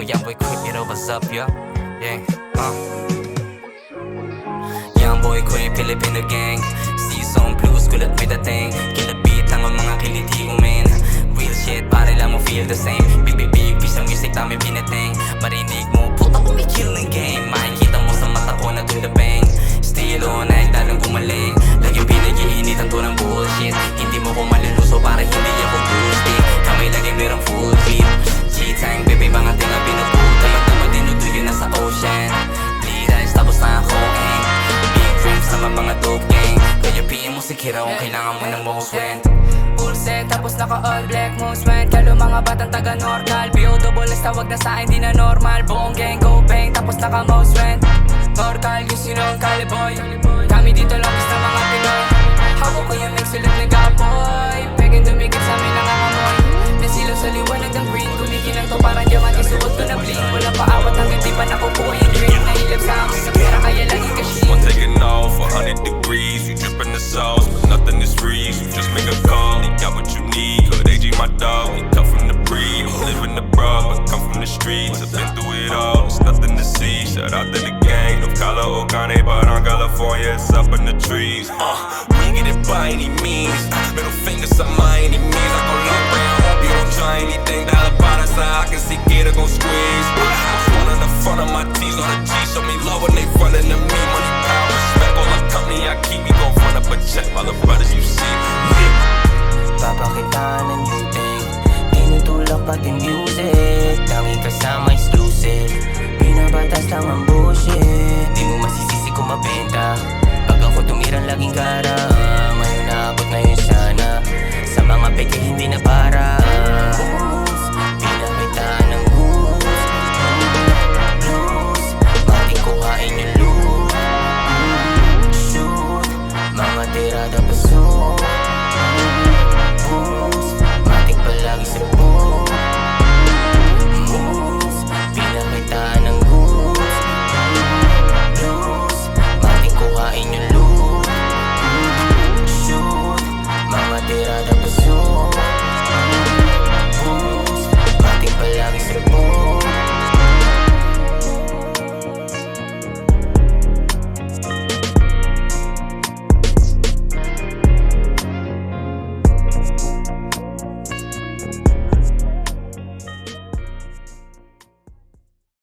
young boy quick, you know what's up, yo. Yeah, young boy quick, Filipino gang. Season blues, kulat may dating. Kilabit lang ang mga kiliti ko, man. Real shit, pare lang mo feel the same. Big piece ng music namin binating. Marinig mo, puta ko may killing game. Makikita mo sa mata ko na do the bang. Still on, ay dalang gumaling. Laging pinag-iinit ang tunang bullshit. Hindi mo ko maliluso para hindi ako boosting. Kamay laging merong full clip. G-Tang, baby, mga tinga pinuputa. Magdama dinuduyo na sa ocean. Bleed eyes, tapos na ako aim. Big dreams naman mga dope gang. Kaya piin mo si Kira kung kailangan mo ng most went. Full set, tapos naka all black, most went. Kalo mga batang taga Norcal. B.O. double S, tawag na sa akin, di na normal. Buong gang, go bang, tapos naka most went. Norcal, yung sinong Caliboy. Kami dito lang is na mga Pinoy. Hawak ko yung mix, sulit na gapoy. Pegang dumikit sa amin ang amoy. Nasilaw sa liwanag ng green. Kumikinang to parang diamante, suot ko na bling. Wala pa awat hanggang di pa nakukuha yung dream. Nahilap sa akin sa pera, kaya lagi kashin. One taking off 100 degrees. You dripping the sauce, but nothing is free. So just make a call, you got what you need. Hood AG, my dog, we come from the breed. Live in the bro, but come from the streets. I've been through it all, there's nothing to see. Shout out to the gang, no Kala Okane, but on California, it's up in the trees. We get it by any means. Middle fingers on my enemies. I go long way, I hope you don't try anything. Dollar para sa akin, si Kira gon' squeeze. One on the front of my T's, on the G, show me love when they running to me. Money, power, respect, all the company I keep. We gon' run up a check, all the brothers you see. Papakita ng new thing. Tinutulak pati music. Tanging kasama exclusive. Binabatas lang ang bullshit. Di mo masisisi kung mabenta. Pag ako tumirang laging karang. Ngayon naabot na yun sana. Sa mga peke hindi na para.